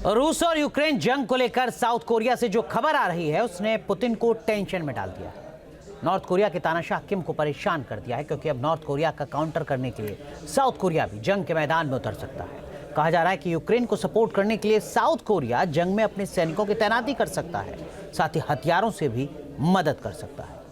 रूस और यूक्रेन जंग को लेकर साउथ कोरिया से जो खबर आ रही है उसने पुतिन को टेंशन में डाल दिया। नॉर्थ कोरिया के तानाशाह किम को परेशान कर दिया है, क्योंकि अब नॉर्थ कोरिया का काउंटर करने के लिए साउथ कोरिया भी जंग के मैदान में उतर सकता है। कहा जा रहा है कि यूक्रेन को सपोर्ट करने के लिए साउथ कोरिया जंग में अपने सैनिकों की तैनाती कर सकता है, साथ ही हथियारों से भी मदद कर सकता है।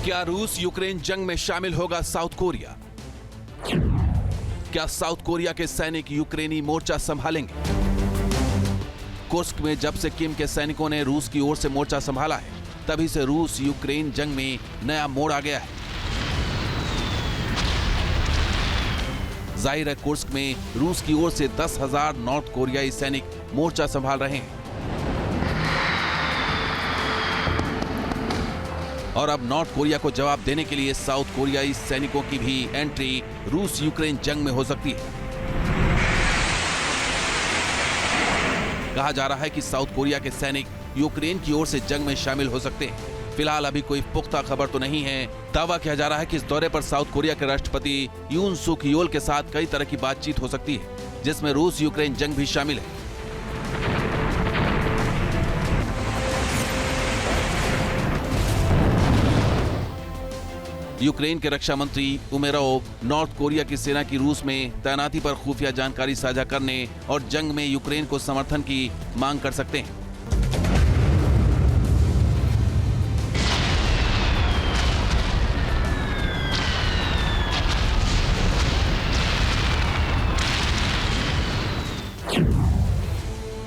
क्या रूस यूक्रेन जंग में शामिल होगा साउथ कोरिया? क्या साउथ कोरिया के सैनिक यूक्रेनी मोर्चा संभालेंगे? कुर्स्क में जब से किम के सैनिकों ने रूस की ओर से मोर्चा संभाला है, तभी से रूस यूक्रेन जंग में नया मोड़ आ गया है। जाहिर है, कुर्स्क में रूस की ओर से 10,000 नॉर्थ कोरियाई सैनिक मोर्चा संभाल रहे हैं और अब नॉर्थ कोरिया को जवाब देने के लिए साउथ कोरियाई सैनिकों की भी एंट्री रूस यूक्रेन जंग में हो सकती है। कहा जा रहा है कि साउथ कोरिया के सैनिक यूक्रेन की ओर से जंग में शामिल हो सकते हैं। फिलहाल अभी कोई पुख्ता खबर तो नहीं है। दावा किया जा रहा है कि इस दौरे पर साउथ कोरिया के राष्ट्रपति यून सुक योल के साथ कई तरह की बातचीत हो सकती है, जिसमें रूस यूक्रेन जंग भी शामिल है। यूक्रेन के रक्षा मंत्री उमेरोव नॉर्थ कोरिया की सेना की रूस में तैनाती पर खुफिया जानकारी साझा करने और जंग में यूक्रेन को समर्थन की मांग कर सकते हैं।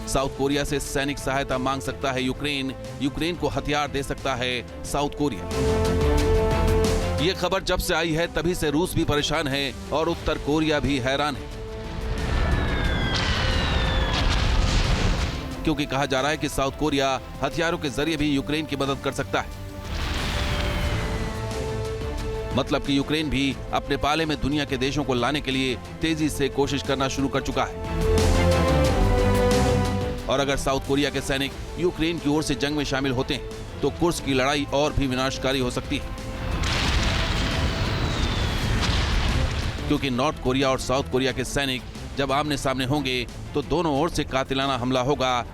साउथ कोरिया से सैनिक सहायता मांग सकता है यूक्रेन, यूक्रेन को हथियार दे सकता है साउथ कोरिया। ये खबर जब से आई है तभी से रूस भी परेशान है और उत्तर कोरिया भी हैरान है, क्योंकि कहा जा रहा है कि साउथ कोरिया हथियारों के जरिए भी यूक्रेन की मदद कर सकता है। मतलब कि यूक्रेन भी अपने पाले में दुनिया के देशों को लाने के लिए तेजी से कोशिश करना शुरू कर चुका है। और अगर साउथ कोरिया के सैनिक यूक्रेन की ओर से जंग में शामिल होते हैं तो कुर्स्क की लड़ाई और भी विनाशकारी हो सकती है, क्योंकि नॉर्थ कोरिया और साउथ कोरिया के सैनिक जब आमने सामने होंगे तो दोनों ओर से कातिलाना हमला होगा।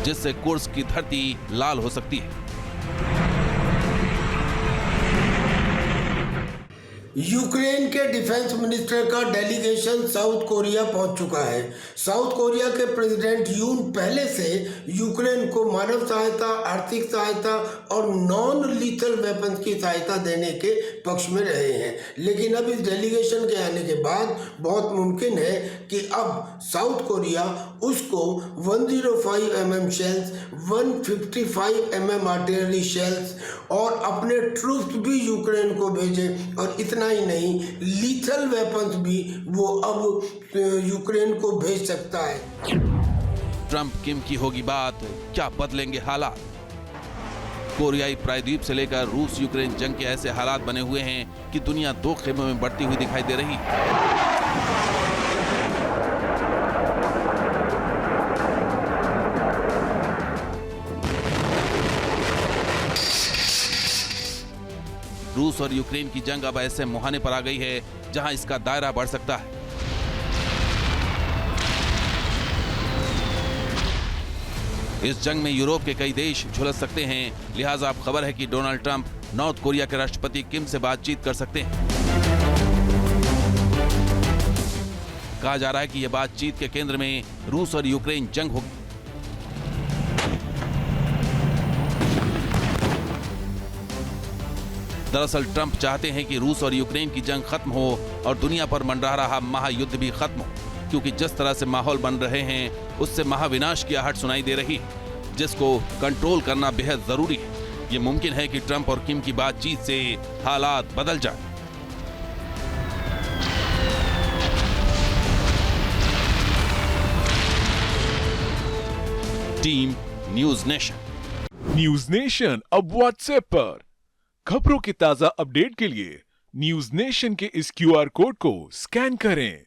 जिससे कुर्स्क की धरती लाल हो सकती है। यूक्रेन के डिफेंस मिनिस्टर का डेलीगेशन साउथ कोरिया पहुंच चुका है। साउथ कोरिया के प्रेसिडेंट यून पहले से यूक्रेन को मानव सहायता, आर्थिक सहायता और नॉन लीथल वेपन्स की सहायता देने के पक्ष में रहे हैं, लेकिन अब इस डेलीगेशन के आने के बाद बहुत मुमकिन है कि अब साउथ कोरिया उसको 105 mm shells, 155 mm artillery shells और अपने ट्रूप्स भी यूक्रेन को भेजे, और इतना ही नहीं, लीथल वेपन्स भी वो अब यूक्रेन को भेज सकता है। ट्रंप किम की होगी बात, क्या बदलेंगे हालात? कोरियाई प्रायद्वीप से लेकर रूस यूक्रेन जंग के ऐसे हालात बने हुए हैं कि दुनिया दो खेमों में बढ़ती हुई दिखाई दे रही है। रूस और यूक्रेन की जंग अब ऐसे मुहाने पर आ गई है जहां इसका दायरा बढ़ सकता है। इस जंग में यूरोप के कई देश झुलस सकते हैं, लिहाजा अब खबर है कि डोनाल्ड ट्रंप नॉर्थ कोरिया के राष्ट्रपति किम से बातचीत कर सकते हैं। कहा जा रहा है कि यह बातचीत के केंद्र में रूस और यूक्रेन जंग होगी। दरअसल ट्रंप चाहते हैं कि रूस और यूक्रेन की जंग खत्म हो और दुनिया पर मंडरा रहा महायुद्ध भी खत्म हो, क्योंकि जिस तरह से माहौल बन रहे हैं उससे महाविनाश की आहट सुनाई दे रही है। जिसको कंट्रोल करना बेहद जरूरी है। ये मुमकिन है कि ट्रंप और किम की बातचीत से हालात बदल जाए। Team news nation. News nation अब व्हाट्सएप पर खबरों के ताजा अपडेट के लिए न्यूज नेशन के इस QR कोड को स्कैन करें।